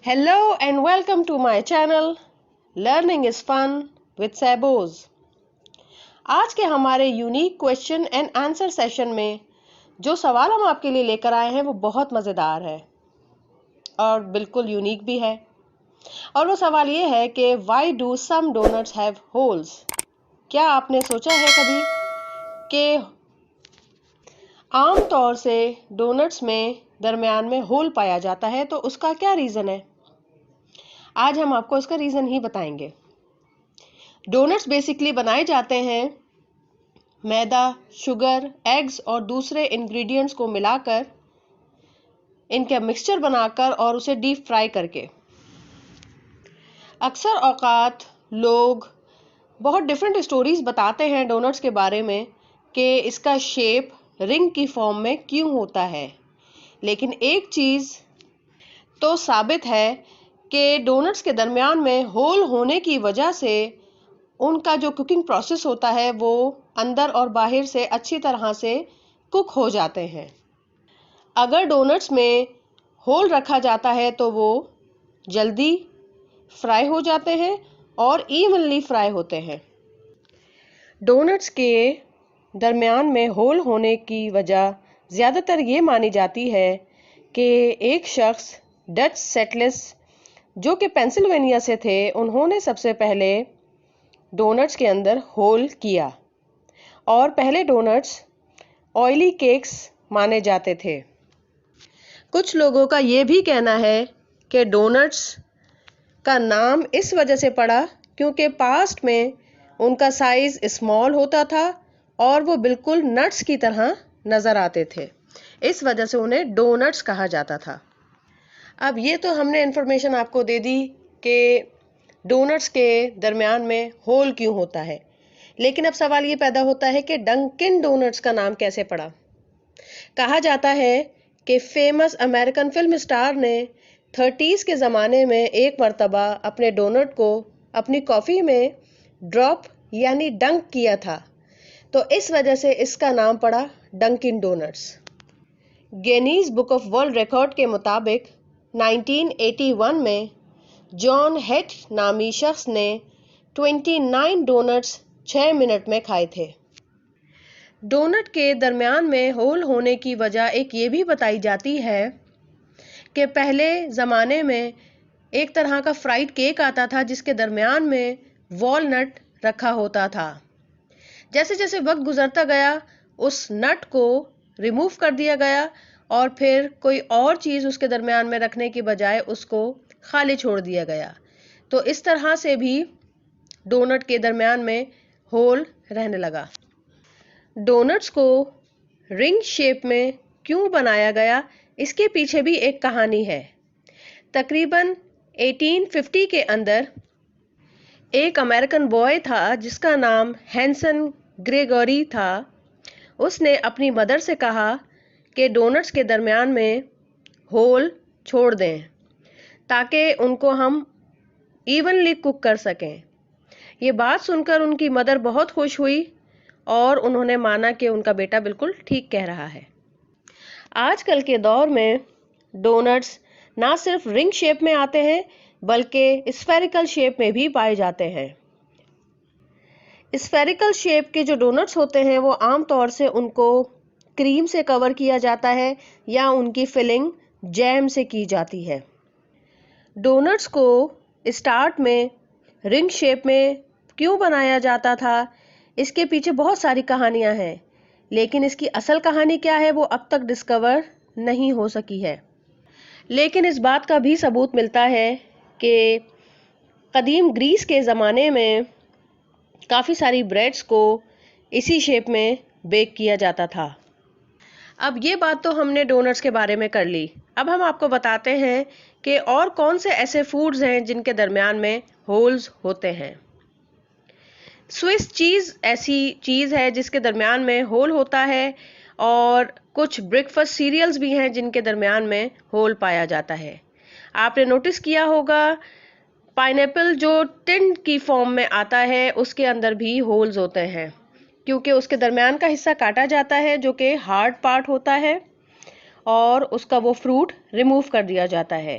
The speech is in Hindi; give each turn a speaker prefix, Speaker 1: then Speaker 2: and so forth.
Speaker 1: Hello and welcome to my channel Learning is Fun with Sabos। आज के हमारे unique question and answer session में जो सवाल हम आपके लिए लेकर आए हैं वो बहुत मज़ेदार है और बिल्कुल यूनिक भी है। और वो सवाल ये है कि Why do some donuts have holes? क्या आपने सोचा है कभी कि आम तौर से डोनट्स में दरमियान में होल पाया जाता है, तो उसका क्या रीज़न है? आज हम आपको इसका रीज़न ही बताएंगे। डोनट्स बेसिकली बनाए जाते हैं मैदा, शुगर, एग्स और दूसरे इंग्रेडिएंट्स को मिलाकर, इनका मिक्सचर बनाकर और उसे डीप फ्राई करके। अक्सर औकात लोग बहुत डिफरेंट स्टोरीज बताते हैं डोनट्स के बारे में कि इसका शेप रिंग की फॉर्म में क्यों होता है, लेकिन एक चीज़ तो साबित है कि डोनट्स के दरमियान में होल होने की वजह से उनका जो कुकिंग प्रोसेस होता है वो अंदर और बाहर से अच्छी तरह से कुक हो जाते हैं। अगर डोनट्स में होल रखा जाता है तो वो जल्दी फ्राई हो जाते हैं और इवनली फ्राई होते हैं। डोनट्स के दरमियान में होल होने की वजह ज़्यादातर ये मानी जाती है कि एक शख्स डच सेटलर्स जो कि पेंसिल्वेनिया से थे, उन्होंने सबसे पहले डोनट्स के अंदर होल किया और पहले डोनट्स ऑयली केक्स माने जाते थे। कुछ लोगों का ये भी कहना है कि डोनट्स का नाम इस वजह से पड़ा क्योंकि पास्ट में उनका साइज स्मॉल होता था और वो बिल्कुल नट्स की तरह नज़र आते थे, इस वजह से उन्हें डोनट्स कहा जाता था। अब ये तो हमने इन्फॉर्मेशन आपको दे दी कि डोनट्स के दरमियान में होल क्यों होता है, लेकिन अब सवाल ये पैदा होता है कि डंकिन डोनट्स का नाम कैसे पड़ा। कहा जाता है कि फेमस अमेरिकन फिल्म स्टार ने 30s के ज़माने में एक मर्तबा अपने डोनट को अपनी कॉफ़ी में ड्रॉप यानी डंक किया था, तो इस वजह से इसका नाम पड़ा Dunkin Donuts. Guinness book of world record के मुताबिक 1981 में जॉन हेट नामी शख्स ने 29 डोनट्स 6 मिनट में खाए थे। डोनट के दरमियान में होल होने की वजह एक ये भी बताई जाती है कि पहले ज़माने में एक तरह का फ्राइड केक आता था जिसके दरमियान में वॉलनट रखा होता था। जैसे जैसे वक्त गुजरता गया उस नट को रिमूव कर दिया गया और फिर कोई और चीज़ उसके दरमियान में रखने की बजाय उसको खाली छोड़ दिया गया, तो इस तरह से भी डोनट के दरमियान में होल रहने लगा। डोनट्स को रिंग शेप में क्यों बनाया गया, इसके पीछे भी एक कहानी है। तकरीबन 1850 के अंदर एक अमेरिकन बॉय था जिसका नाम हैंसन ग्रेगोरी था। उसने अपनी मदर से कहा कि डोनट्स के दरमियान में होल छोड़ दें ताकि उनको हम इवनली कुक कर सकें। ये बात सुनकर उनकी मदर बहुत खुश हुई और उन्होंने माना कि उनका बेटा बिल्कुल ठीक कह रहा है। आजकल के दौर में डोनट्स ना सिर्फ रिंग शेप में आते हैं बल्कि स्फेरिकल शेप में भी पाए जाते हैं। स्फेरिकल शेप के जो डोनट्स होते हैं वो आम तौर से उनको क्रीम से कवर किया जाता है या उनकी फिलिंग जैम से की जाती है। डोनट्स को स्टार्ट में रिंग शेप में क्यों बनाया जाता था, इसके पीछे बहुत सारी कहानियां हैं, लेकिन इसकी असल कहानी क्या है वो अब तक डिस्कवर नहीं हो सकी है। लेकिन इस बात का भी सबूत मिलता है कि कदीम ग्रीस के ज़माने में काफ़ी सारी ब्रेड्स को इसी शेप में बेक किया जाता था। अब ये बात तो हमने डोनट्स के बारे में कर ली। अब हम आपको बताते हैं कि और कौन से ऐसे फूड्स हैं जिनके दरमियान में होल्स होते हैं। स्विस चीज़ ऐसी चीज़ है जिसके दरमियान में होल होता है और कुछ ब्रेकफास्ट सीरियल्स भी हैं जिनके दरमियान में होल पाया जाता है। आपने नोटिस किया होगा पाइनएप्पल जो टिन की फॉर्म में आता है उसके अंदर भी होल्स होते हैं क्योंकि उसके दरमियान का हिस्सा काटा जाता है जो कि हार्ड पार्ट होता है और उसका वो फ्रूट रिमूव कर दिया जाता है।